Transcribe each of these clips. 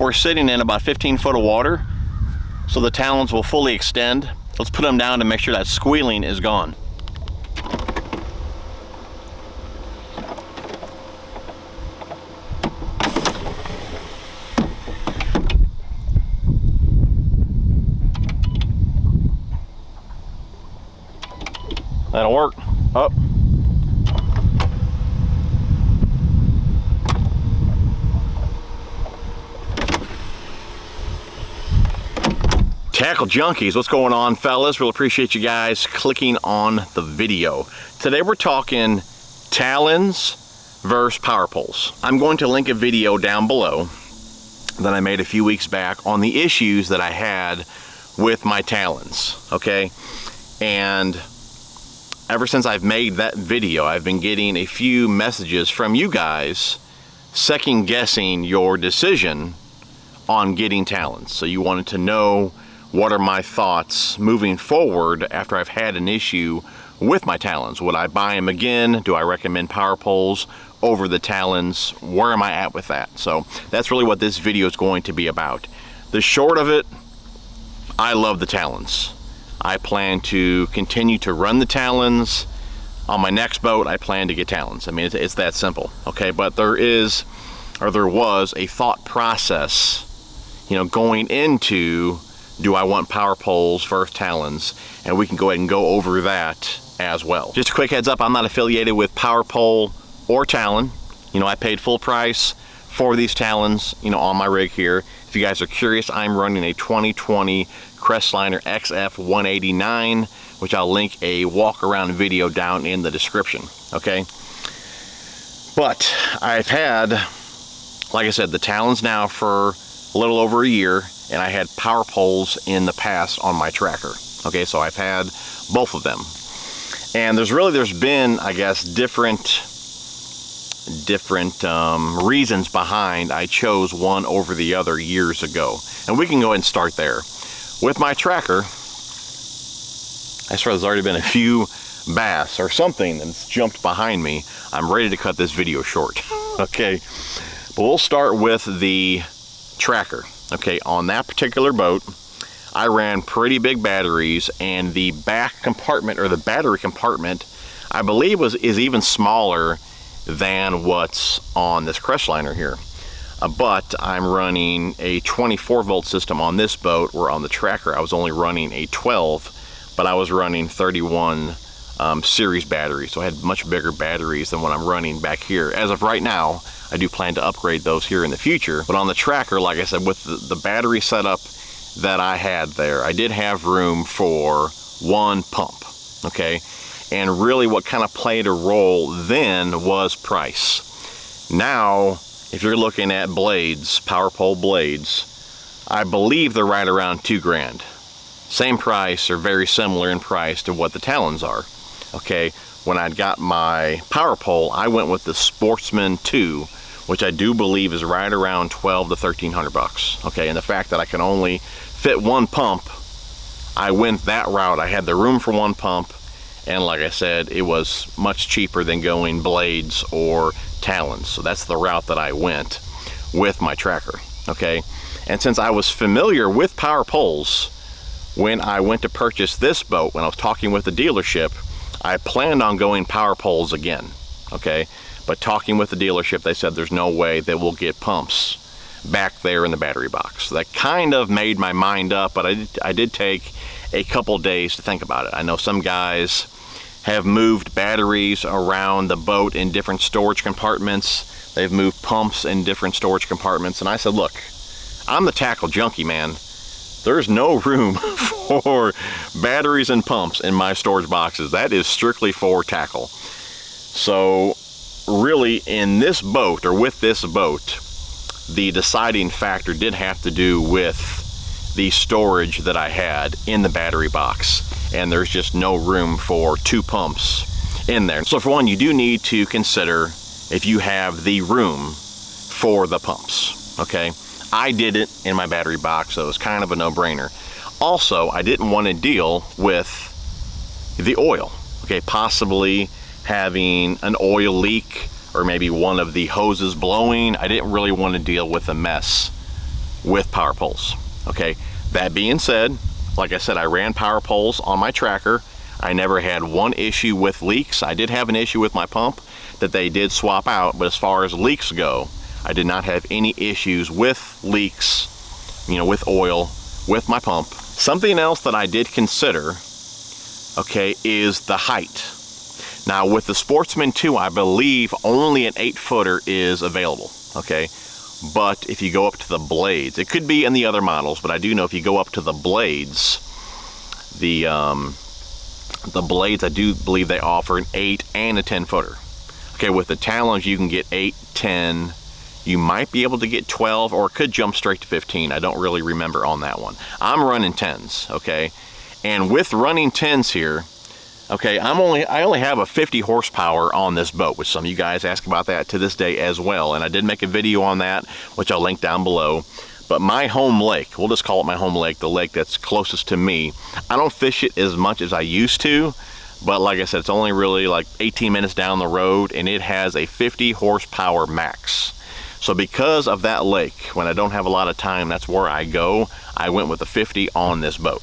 We're sitting in about 15 foot of water, so the talons will fully extend. Let's put them down to make sure that squealing is gone. That'll work. Up. Tackle junkies, what's going on, fellas? Really appreciate you guys clicking on the video. Today we're talking talons versus power poles. I'm going to link a video down below that I made a few weeks back on the issues that I had with my talons, okay? And ever since I've made that video, I've been getting a few messages from you guys second guessing your decision on getting talons. So you wanted to know what are my thoughts moving forward after I've had an issue with my talons. Would I buy them again? Do I recommend power poles over the talons? Where am I at with that? So that's really what this video is going to be about. The short of it, I love the talons. I plan to continue to run the talons. On my next boat, I plan to get talons. I mean, it's that simple, okay? But there was a thought process, you know, going into, do I want power poles versus talons? And we can go ahead and go over that as well. Just a quick heads up, I'm not affiliated with power pole or talon. You know, I paid full price for these talons, you know, on my rig here. If you guys are curious, I'm running a 2020 Crestliner XF 189, which I'll link a walk around video down in the description, okay? But I've had, like I said, the talons now for a little over a year, and I had power poles in the past on my tracker. Okay, so I've had both of them. And there's been, I guess, different reasons behind I chose one over the other years ago. And we can go ahead and start there. With my tracker, I swear there's already been a few bass or something that's jumped behind me. I'm ready to cut this video short, okay? But we'll start with the tracker. Okay, on that particular boat, I ran pretty big batteries, and the back compartment, or the battery compartment, I believe is even smaller than what's on this Crestliner here. But I'm running a 24 volt system on this boat, where on the tracker I was only running a 12, but I was running 31 series batteries, so I had much bigger batteries than what I'm running back here. As of right now, I do plan to upgrade those here in the future, but on the tracker, like I said, with the battery setup that I had there, I did have room for one pump, okay? And really what kind of played a role then was price. Now, if you're looking at blades, power pole blades, I believe they're right around $2 grand. Same price or very similar in price to what the talons are, okay? When I got my power pole, I went with the Sportsman 2, which I do believe is right around $1,200 to $1,300, okay? And the fact that I can only fit one pump, I went that route. I had the room for one pump, and like I said, it was much cheaper than going blades or talons. So that's the route that I went with my tracker, okay? And since I was familiar with power poles, when I went to purchase this boat, when I was talking with the dealership, I planned on going power poles again, okay? But talking with the dealership, they said there's no way that we'll get pumps back there in the battery box. So that kind of made my mind up, but I did take a couple days to think about it. I know some guys have moved batteries around the boat in different storage compartments. They've moved pumps in different storage compartments. And I said, look, I'm the tackle junkie, man. There's no room for batteries and pumps in my storage boxes. That is strictly for tackle. So really, in this boat, or with this boat, the deciding factor did have to do with the storage that I had in the battery box, and there's just no room for two pumps in there. So for one, you do need to consider if you have the room for the pumps, okay? I did it in my battery box, so it was kind of a no-brainer. Also, I didn't want to deal with the oil, okay? Possibly having an oil leak, or maybe one of the hoses blowing. I didn't really want to deal with the mess with power poles. Okay, that being said, like I said, I ran power poles on my tracker. I never had one issue with leaks. I did have an issue with my pump that they did swap out, but as far as leaks go, I did not have any issues with leaks, you know, with oil, with my pump. Something else that I did consider, okay, is the height. Now with the Sportsman 2, I believe only an 8-footer is available, okay? But if you go up to the blades, it could be in the other models, but I do know if you go up to the blades, the blades, I do believe they offer an 8 and a 10-footer. Okay, with the Talons, you can get 8, 10, you might be able to get 12, or it could jump straight to 15. I don't really remember on that one. I'm running 10s, okay? And with running 10s here, okay, I only have a 50 horsepower on this boat, which some of you guys ask about that to this day as well. And I did make a video on that, which I'll link down below. But my home lake, we'll just call it my home lake, the lake that's closest to me, I don't fish it as much as I used to. But like I said, it's only really like 18 minutes down the road, and it has a 50 horsepower max. So because of that lake, when I don't have a lot of time, that's where I go. I went with a 50 on this boat,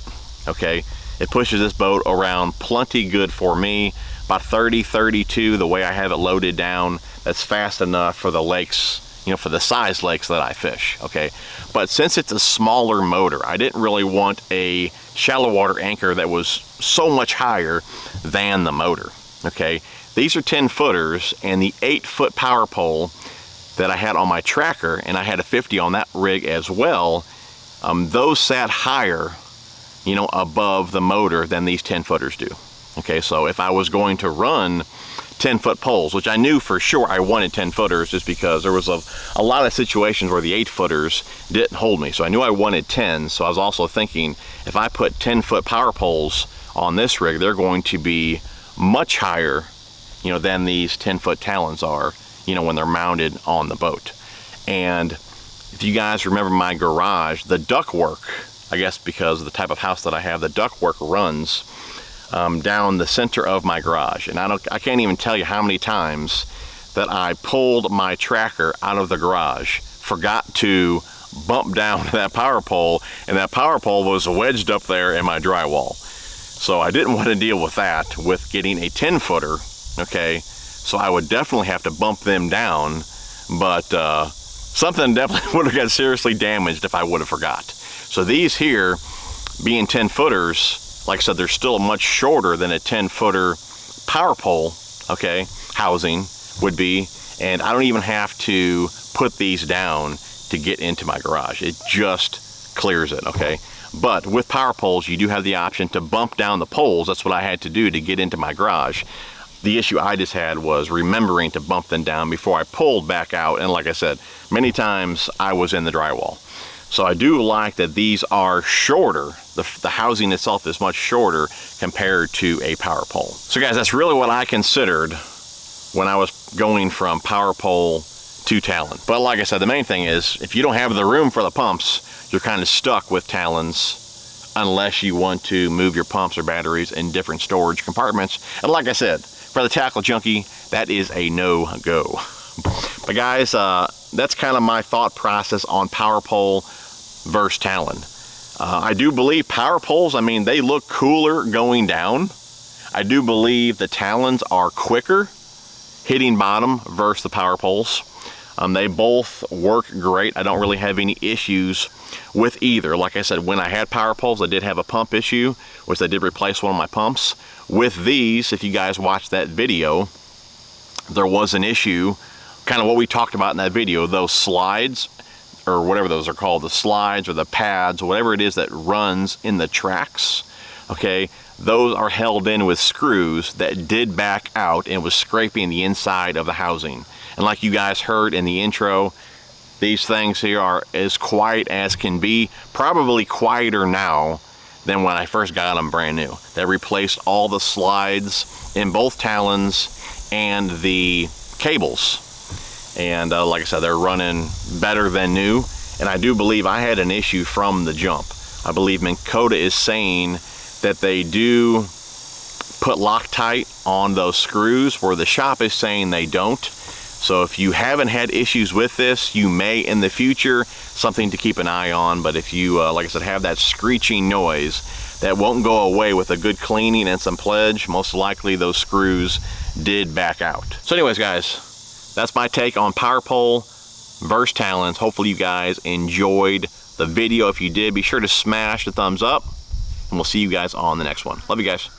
okay? It pushes this boat around plenty good for me, about 30, 32, the way I have it loaded down. That's fast enough for the lakes, you know, for the size lakes that I fish, okay? But since it's a smaller motor, I didn't really want a shallow water anchor that was so much higher than the motor, okay? These are 10-footers, and the 8-foot power pole that I had on my tracker, and I had a 50 on that rig as well, those sat higher, you know, above the motor than these 10-footers do. Okay, so if I was going to run 10-foot poles, which I knew for sure I wanted 10-footers just because there was a lot of situations where the 8-footers didn't hold me. So I knew I wanted 10, so I was also thinking if I put 10-foot power poles on this rig, they're going to be much higher, you know, than these 10-foot Talons are, you know, when they're mounted on the boat. And if you guys remember my garage, the ductwork, I guess because of the type of house that I have, the ductwork runs down the center of my garage. And I can't even tell you how many times that I pulled my tracker out of the garage, forgot to bump down that power pole, and that power pole was wedged up there in my drywall. So I didn't want to deal with that with getting a 10-footer, okay? So I would definitely have to bump them down, but something definitely would have got seriously damaged if I would have forgot. So these here, being 10-footers, like I said, they're still much shorter than a 10-footer power pole, okay, housing would be, and I don't even have to put these down to get into my garage. It just clears it, okay? But with power poles, you do have the option to bump down the poles. That's what I had to do to get into my garage. The issue I just had was remembering to bump them down before I pulled back out, and like I said, many times I was in the drywall. So I do like that these are shorter. The housing itself is much shorter compared to a power pole. So guys, that's really what I considered when I was going from power pole to Talon. But like I said, the main thing is, if you don't have the room for the pumps, you're kind of stuck with Talons unless you want to move your pumps or batteries in different storage compartments. And like I said, for the tackle junkie, that is a no-go. But guys, that's kind of my thought process on power pole versus Talon. I do believe power poles, I mean, they look cooler going down. I do believe the Talons are quicker hitting bottom versus the power poles. They both work great. I don't really have any issues with either. Like I said, when I had power poles, I did have a pump issue, which I did replace one of my pumps. With these, if you guys watched that video, there was an issue, kind of what we talked about in that video, those slides, or whatever those are called, the slides or the pads, whatever it is that runs in the tracks, okay, those are held in with screws that did back out and was scraping the inside of the housing. And like you guys heard in the intro, these things here are as quiet as can be, probably quieter now than when I first got them brand new. They replaced all the slides in both Talons and the cables. And like I said, they're running better than new. And I do believe I had an issue from the jump. I believe MinnKota is saying that they do put Loctite on those screws, where the shop is saying they don't. So if you haven't had issues with this, you may in the future. Something to keep an eye on. But if you, like I said, have that screeching noise that won't go away with a good cleaning and some pledge, most likely those screws did back out. So anyways, guys, that's my take on power pole versus Talons. Hopefully you guys enjoyed the video. If you did, be sure to smash the thumbs up, and we'll see you guys on the next one. Love you guys.